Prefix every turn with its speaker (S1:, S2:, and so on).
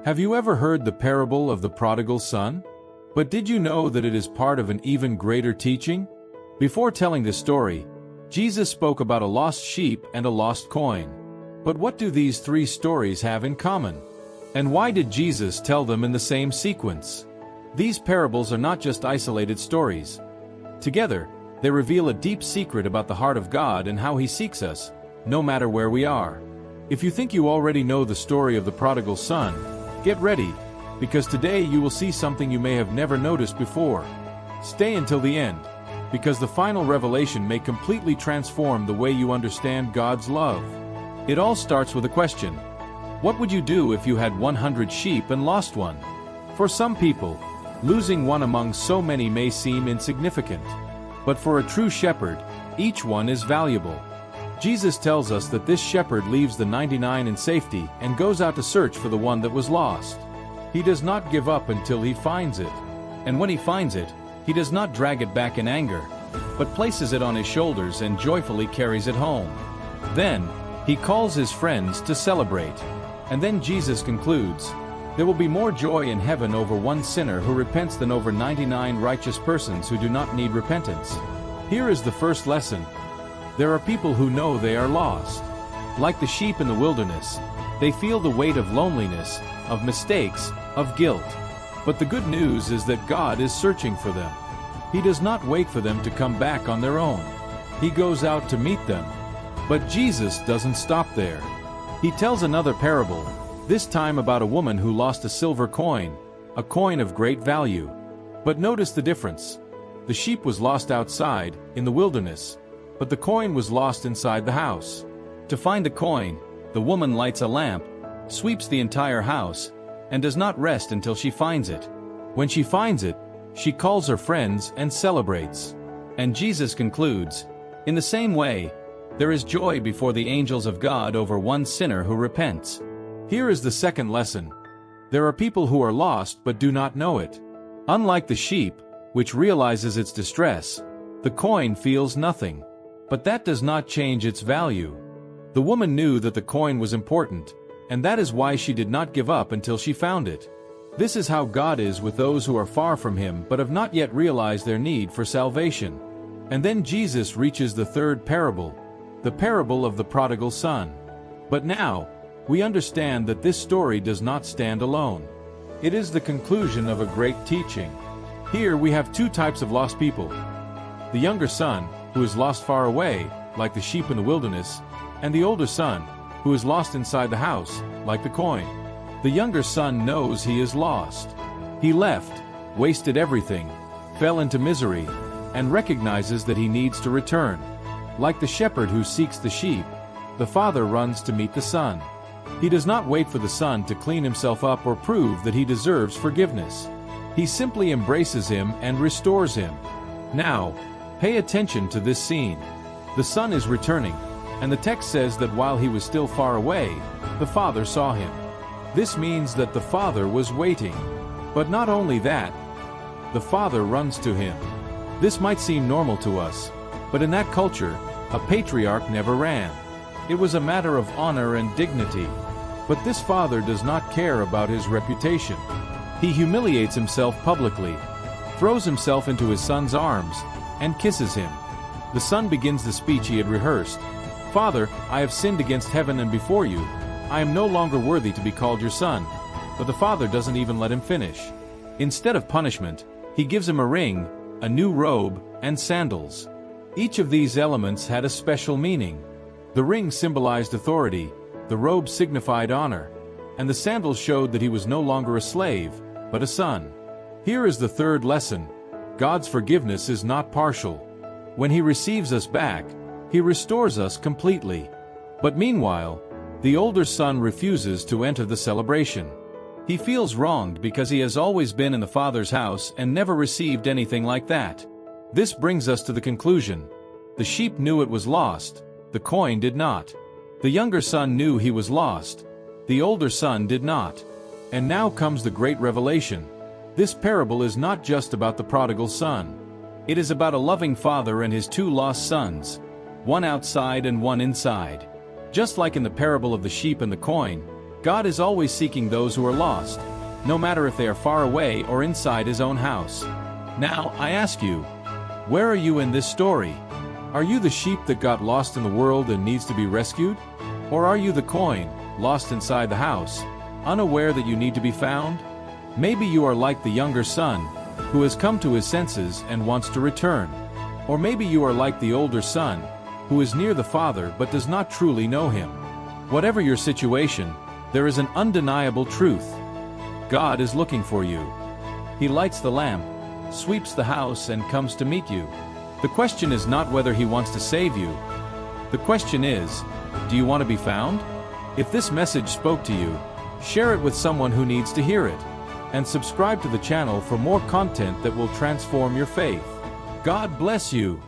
S1: Have you ever heard the parable of the prodigal son? But did you know that it is part of an even greater teaching? Before telling this story, Jesus spoke about a lost sheep and a lost coin. But what do these three stories have in common? And why did Jesus tell them in the same sequence? These parables are not just isolated stories. Together, they reveal a deep secret about the heart of God and how He seeks us, no matter where we are. If you think you already know the story of the prodigal son, get ready, because today you will see something you may have never noticed before. Stay until the end, because the final revelation may completely transform the way you understand God's love. It all starts with a question. What would you do if you had 100 sheep and lost one? For some people, losing one among so many may seem insignificant. But for a true shepherd, each one is valuable. Jesus tells us that this shepherd leaves the 99 in safety and goes out to search for the one that was lost. He does not give up until he finds it. And when he finds it, he does not drag it back in anger, but places it on his shoulders and joyfully carries it home. Then, he calls his friends to celebrate. And then Jesus concludes, "There will be more joy in heaven over one sinner who repents than over 99 righteous persons who do not need repentance." Here is the first lesson. There are people who know they are lost. Like the sheep in the wilderness, they feel the weight of loneliness, of mistakes, of guilt. But the good news is that God is searching for them. He does not wait for them to come back on their own. He goes out to meet them. But Jesus doesn't stop there. He tells another parable, this time about a woman who lost a silver coin, a coin of great value. But notice the difference. The sheep was lost outside, in the wilderness, but the coin was lost inside the house. To find the coin, the woman lights a lamp, sweeps the entire house, and does not rest until she finds it. When she finds it, she calls her friends and celebrates. And Jesus concludes, in the same way, there is joy before the angels of God over one sinner who repents. Here is the second lesson. There are people who are lost but do not know it. Unlike the sheep, which realizes its distress, the coin feels nothing. But that does not change its value. The woman knew that the coin was important, and that is why she did not give up until she found it. This is how God is with those who are far from Him but have not yet realized their need for salvation. And then Jesus reaches the third parable, the parable of the prodigal son. But now, we understand that this story does not stand alone. It is the conclusion of a great teaching. Here we have two types of lost people. The younger son, who is lost far away, like the sheep in the wilderness, and the older son, who is lost inside the house, like the coin. The younger son knows he is lost. He left, wasted everything, fell into misery, and recognizes that he needs to return. Like the shepherd who seeks the sheep, the father runs to meet the son. He does not wait for the son to clean himself up or prove that he deserves forgiveness. He simply embraces him and restores him. Now, pay attention to this scene. The son is returning, and the text says that while he was still far away, the father saw him. This means that the father was waiting. But not only that, the father runs to him. This might seem normal to us, but in that culture, a patriarch never ran. It was a matter of honor and dignity. But this father does not care about his reputation. He humiliates himself publicly, throws himself into his son's arms, and kisses him. The son begins the speech he had rehearsed. "Father, I have sinned against heaven and before you. I am no longer worthy to be called your son." But the father doesn't even let him finish. Instead of punishment, he gives him a ring, a new robe, and sandals. Each of these elements had a special meaning. The ring symbolized authority, the robe signified honor, and the sandals showed that he was no longer a slave, but a son. Here is the third lesson. God's forgiveness is not partial. When He receives us back, He restores us completely. But meanwhile, the older son refuses to enter the celebration. He feels wronged because he has always been in the father's house and never received anything like that. This brings us to the conclusion. The sheep knew it was lost, the coin did not. The younger son knew he was lost, the older son did not. And now comes the great revelation. This parable is not just about the prodigal son. It is about a loving father and his two lost sons, one outside and one inside. Just like in the parable of the sheep and the coin, God is always seeking those who are lost, no matter if they are far away or inside His own house. Now, I ask you, where are you in this story? Are you the sheep that got lost in the world and needs to be rescued? Or are you the coin, lost inside the house, unaware that you need to be found? Maybe you are like the younger son, who has come to his senses and wants to return. Or maybe you are like the older son, who is near the father but does not truly know him. Whatever your situation, there is an undeniable truth. God is looking for you. He lights the lamp, sweeps the house, and comes to meet you. The question is not whether He wants to save you. The question is, do you want to be found? If this message spoke to you, share it with someone who needs to hear it. And subscribe to the channel for more content that will transform your faith. God bless you.